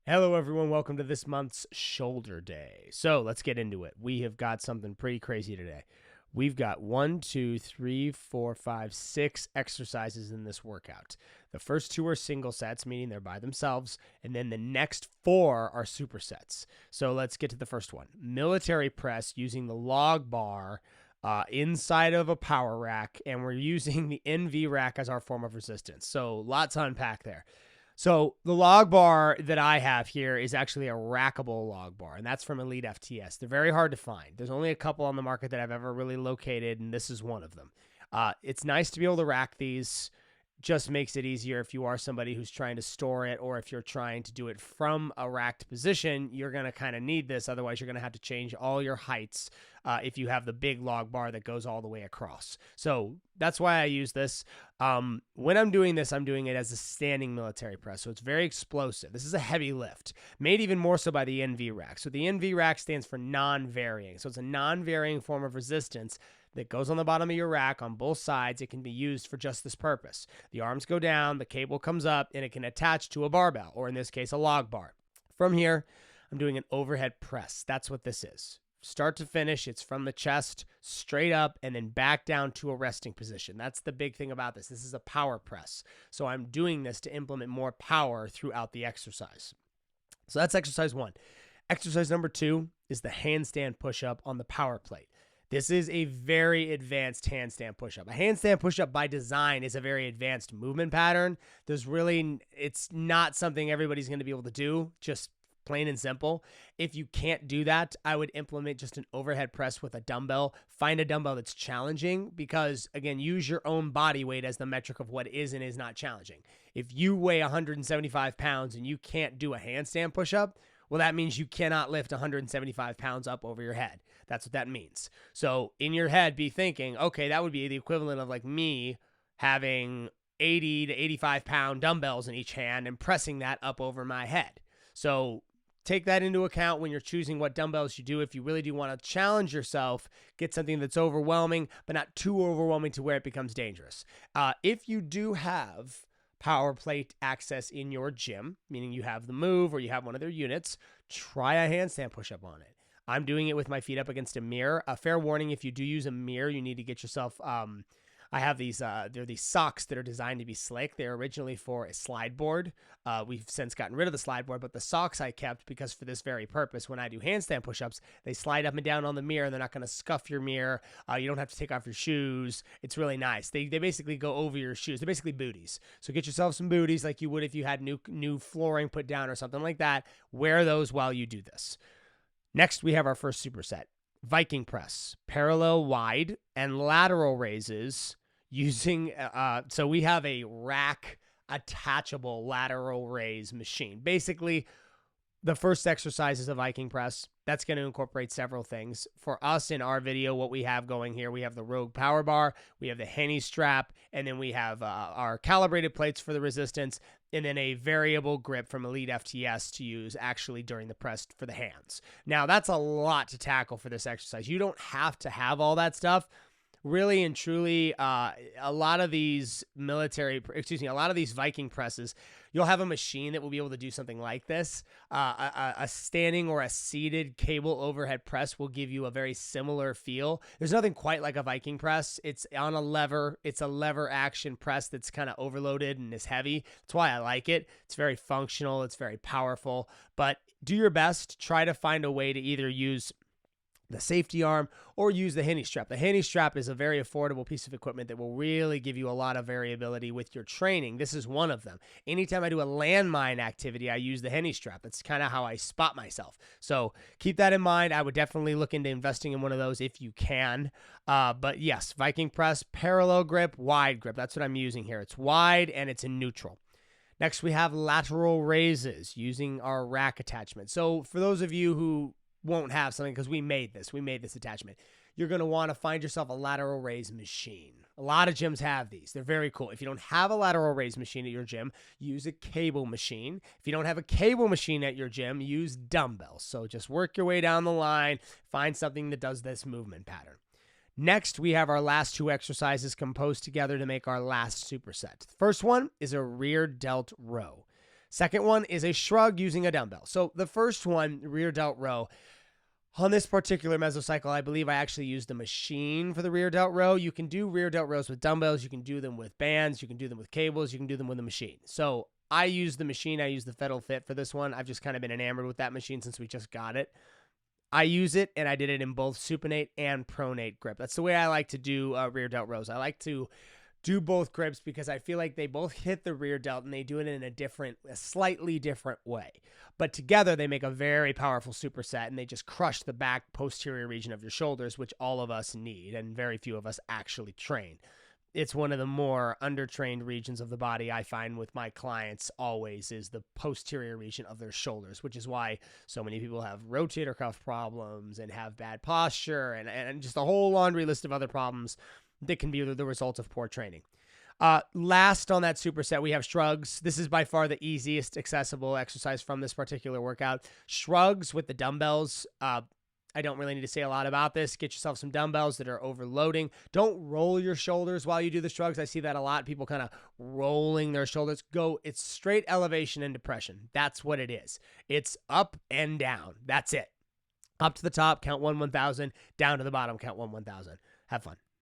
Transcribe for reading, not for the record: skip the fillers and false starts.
Hello, everyone. Welcome to this month's shoulder day. So let's get into it. We have got something pretty crazy today. We've got 6 exercises in this workout. The first 2 are single sets, meaning they're by themselves, and then the next 4 are supersets. So let's get to the first one. Military press using the log bar inside of a power rack, and we're using the NV rack as our form of resistance. So lots to unpack there. So the log bar that I have here is actually a rackable log bar, and that's from Elite FTS. They're very hard to find. There's only a couple on the market that I've ever really located, and this is one of them. It's nice to be able to rack these. Just makes it easier if you are somebody who's trying to store it, or if you're trying to do it from a racked position, you're going to kind of need this. Otherwise, you're going to have to change all your heights if you have the big log bar that goes all the way across. So that's why I use this. When I'm doing this, I'm doing it as a standing military press. So it's very explosive. This is a heavy lift, made even more so by the NV rack. So the NV rack stands for non-varying. So it's a non-varying form of resistance that goes on the bottom of your rack on both sides. It can be used for just this purpose. The arms go down, the cable comes up, and it can attach to a barbell, or in this case, a log bar. From here, I'm doing an overhead press. That's what this is. Start to finish, it's from the chest straight up and then back down to a resting position. That's the big thing about this. This is a power press. So I'm doing this to implement more power throughout the exercise. So that's exercise 1. Exercise number 2 is the handstand push-up on the power plate. This is a very advanced handstand push-up. A handstand push-up by design is a very advanced movement pattern. It's not something everybody's going to be able to do, just plain and simple. If you can't do that, I would implement just an overhead press with a dumbbell. Find a dumbbell that's challenging because, again, use your own body weight as the metric of what is and is not challenging. If you weigh 175 pounds and you can't do a handstand push-up, well, that means you cannot lift 175 pounds up over your head. That's what that means. So in your head, be thinking, okay, that would be the equivalent of like me having 80 to 85 pound dumbbells in each hand and pressing that up over my head. So take that into account when you're choosing what dumbbells you do. If you really do want to challenge yourself, get something that's overwhelming, but not too overwhelming to where it becomes dangerous. If you do have power plate access in your gym, meaning you have the move or you have one of their units, try a handstand push-up on it. I'm doing it with my feet up against a mirror. A fair warning, if you do use a mirror, you need to get yourself, I have these, they're these socks that are designed to be slick. They're originally for a slide board. We've since gotten rid of the slide board, but the socks I kept because for this very purpose, when I do handstand push-ups, they slide up and down on the mirror. They're not going to scuff your mirror. You don't have to take off your shoes. It's really nice. They basically go over your shoes. They're basically booties. So get yourself some booties like you would if you had new flooring put down or something like that. Wear those while you do this. Next, we have our first superset. Viking press, parallel wide and lateral raises using, so we have a rack attachable lateral raise machine. Basically, the first exercise is a Viking press. That's going to incorporate several things. For us in our video, what we have going here, we have the Rogue power bar, we have the Henny strap, and then we have our calibrated plates for the resistance, and then a variable grip from Elite FTS to use actually during the press for the hands. Now, that's a lot to tackle for this exercise. You don't have to have all that stuff. Really and truly, a lot of these Viking presses, you'll have a machine that will be able to do something like this. A standing or a seated cable overhead press will give you a very similar feel. There's nothing quite like a Viking press. It's on a lever. It's a lever action press that's kind of overloaded and is heavy. That's why I like it. It's very functional. It's very powerful. But do your best. Try to find a way to either use the safety arm or use the Henny strap. The Henny strap is a very affordable piece of equipment that will really give you a lot of variability with your training. This is one of them. Anytime I do a landmine activity, I use the Henny strap. That's kind of how I spot myself. So keep that in mind. I would definitely look into investing in one of those if you can. But yes, Viking press, parallel grip, wide grip. That's what I'm using here. It's wide and it's in neutral. Next, we have lateral raises using our rack attachment. So for those of you who won't have something, because we made this attachment, you're going to want to find yourself a lateral raise machine. A lot of gyms have these. They're very cool. If you don't have a lateral raise machine at your gym, use a cable machine. If you don't have a cable machine at your gym, use dumbbells. So just work your way down the line, find something that does this movement pattern. Next, we have our last 2 exercises composed together to make our last superset. The first one is a rear delt row. Second one is a shrug using a dumbbell. So the first one, rear delt row, on this particular mesocycle, I believe I actually used the machine for the rear delt row. You can do rear delt rows with dumbbells. You can do them with bands. You can do them with cables. You can do them with a machine. So I use the machine. I use the Federal Fit for this one. I've just kind of been enamored with that machine since we just got it. I use it, and I did it in both supinate and pronate grip. That's the way I like to do rear delt rows. I like to do both grips because I feel like they both hit the rear delt, and they do it in a slightly different way. But together, they make a very powerful superset, and they just crush the back posterior region of your shoulders, which all of us need, and very few of us actually train. It's one of the more undertrained regions of the body I find with my clients always is the posterior region of their shoulders, which is why so many people have rotator cuff problems and have bad posture and just a whole laundry list of other problems that can be the result of poor training. Last on that superset, we have shrugs. This is by far the easiest accessible exercise from this particular workout. Shrugs with the dumbbells. I don't really need to say a lot about this. Get yourself some dumbbells that are overloading. Don't roll your shoulders while you do the shrugs. I see that a lot. People kind of rolling their shoulders. It's straight elevation and depression. That's what it is. It's up and down. That's it. Up to the top, count 1,000. Down to the bottom, count 1,000. Have fun.